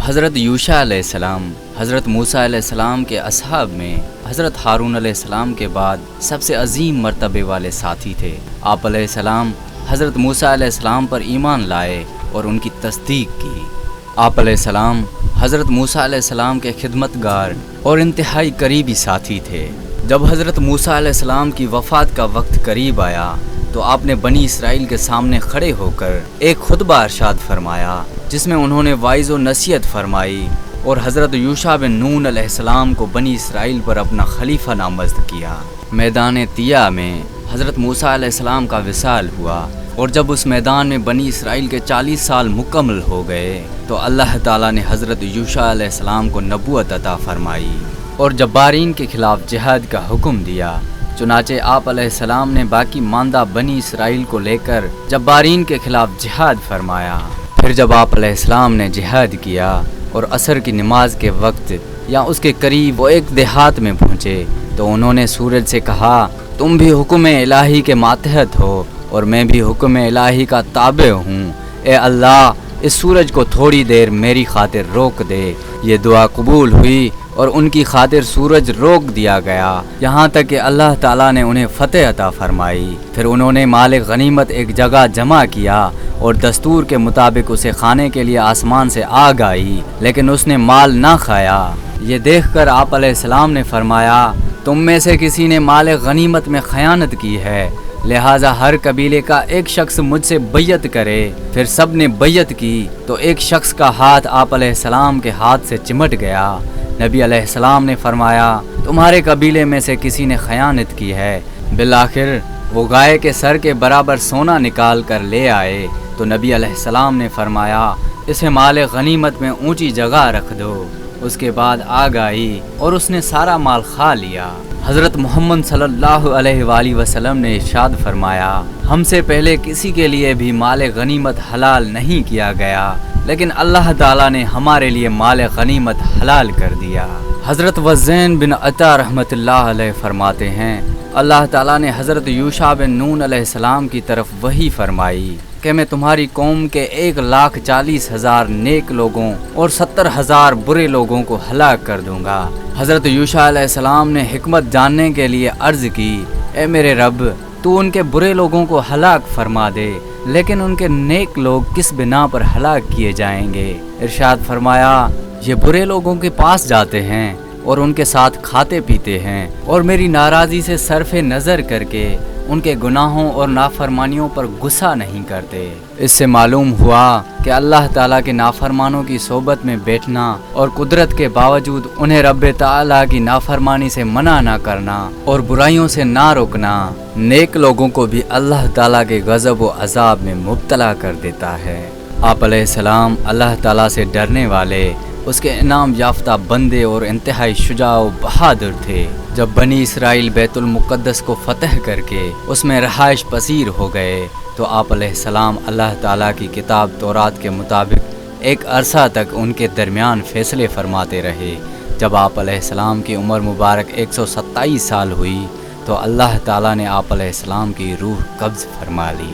حضرت یوشع علیہ السلام حضرت موسیٰ علیہ السلام کے اصحاب میں حضرت ہارون علیہ السلام کے بعد سب سے عظیم مرتبے والے ساتھی تھے۔ آپ علیہ السلام حضرت موسیٰ علیہ السلام پر ایمان لائے اور ان کی تصدیق کی۔ آپ علیہ السلام حضرت موسیٰ علیہ السلام کے خدمتگار اور انتہائی قریبی ساتھی تھے۔ جب حضرت موسیٰ علیہ السلام کی وفات کا وقت قریب آیا تو آپ نے بنی اسرائیل کے سامنے کھڑے ہو کر ایک خطبہ ارشاد فرمایا، جس میں انہوں نے واعظ و نصیحت فرمائی اور حضرت یوشع بن نون علیہ السلام کو بنی اسرائیل پر اپنا خلیفہ نامزد کیا۔ میدان طیہ میں حضرت موسیٰ علیہ السلام کا وصال ہوا، اور جب اس میدان میں بنی اسرائیل کے 40 سال مکمل ہو گئے تو اللہ تعالیٰ نے حضرت یوشع علیہ السلام کو نبوت عطا فرمائی اور جبارین کے خلاف جہاد کا حکم دیا۔ چنانچہ آپ علیہ السلام نے باقی ماندہ بنی اسرائیل کو لے کر جبارین کے خلاف جہاد فرمایا۔ پھر جب آپ علیہ السلام نے جہاد کیا اور عصر کی نماز کے وقت یا اس کے قریب وہ ایک دیہات میں پہنچے تو انہوں نے سورج سے کہا، تم بھی حکم الہی کے ماتحت ہو اور میں بھی حکم الہی کا تابع ہوں، اے اللہ اس سورج کو تھوڑی دیر میری خاطر روک دے۔ یہ دعا قبول ہوئی اور ان کی خاطر سورج روک دیا گیا، یہاں تک کہ اللہ تعالیٰ نے انہیں فتح عطا فرمائی۔ پھر انہوں نے مال غنیمت ایک جگہ جمع کیا اور دستور کے مطابق اسے کھانے کے لیے آسمان سے آگ آئی، لیکن اس نے مال نہ کھایا۔ یہ دیکھ کر آپ علیہ السلام نے فرمایا، تم میں سے کسی نے مال غنیمت میں خیانت کی ہے، لہٰذا ہر قبیلے کا ایک شخص مجھ سے بیعت کرے۔ پھر سب نے بیعت کی تو ایک شخص کا ہاتھ آپ علیہ السلام کے ہاتھ سے چمٹ گیا۔ نبی علیہ السلام نے فرمایا، تمہارے قبیلے میں سے کسی نے خیانت کی ہے۔ بالآخر وہ گائے کے سر کے برابر سونا نکال کر لے آئے تو نبی علیہ السلام نے فرمایا، اسے مال غنیمت میں اونچی جگہ رکھ دو۔ اس کے بعد آگ آئی اور اس نے سارا مال کھا لیا۔ حضرت محمد صلی اللہ علیہ وآلہ وسلم نے ارشاد فرمایا، ہم سے پہلے کسی کے لیے بھی مال غنیمت حلال نہیں کیا گیا، لیکن اللہ تعالیٰ نے ہمارے لیے مال غنیمت حلال کر دیا۔ حضرت وزین بن عطا رحمۃ اللہ علیہ فرماتے ہیں، اللہ تعالیٰ نے حضرت یوشع بن نون علیہ السلام کی طرف وحی فرمائی کہ میں تمہاری قوم کے 1,40,000 نیک لوگوں اور 70,000 برے لوگوں کو ہلاک کر دوں گا۔ حضرت یوشع علیہ السلام نے حکمت جاننے کے لیے عرض کی، اے میرے رب، تو ان کے برے لوگوں کو ہلاک فرما دے، لیکن ان کے نیک لوگ کس بنا پر ہلاک کیے جائیں گے؟ ارشاد فرمایا، یہ برے لوگوں کے پاس جاتے ہیں اور ان کے ساتھ کھاتے پیتے ہیں اور میری ناراضی سے صرف نظر کر کے ان کے گناہوں اور نافرمانیوں پر غصہ نہیں کرتے۔ اس سے معلوم ہوا کہ اللہ تعالیٰ کے نافرمانوں کی صحبت میں بیٹھنا اور قدرت کے باوجود انہیں رب تعالیٰ کی نافرمانی سے منع نہ کرنا اور برائیوں سے نہ روکنا نیک لوگوں کو بھی اللہ تعالیٰ کے غضب و عذاب میں مبتلا کر دیتا ہے۔ آپ علیہ السلام اللہ تعالیٰ سے ڈرنے والے، اس کے انعام یافتہ بندے اور انتہائی شجاع و بہادر تھے۔ جب بنی اسرائیل بیت المقدس کو فتح کر کے اس میں رہائش پذیر ہو گئے تو آپ علیہ السلام اللہ تعالیٰ کی کتاب تورات کے مطابق ایک عرصہ تک ان کے درمیان فیصلے فرماتے رہے۔ جب آپ علیہ السلام کی عمر مبارک 127 سال ہوئی تو اللہ تعالیٰ نے آپ علیہ السلام کی روح قبض فرما لی۔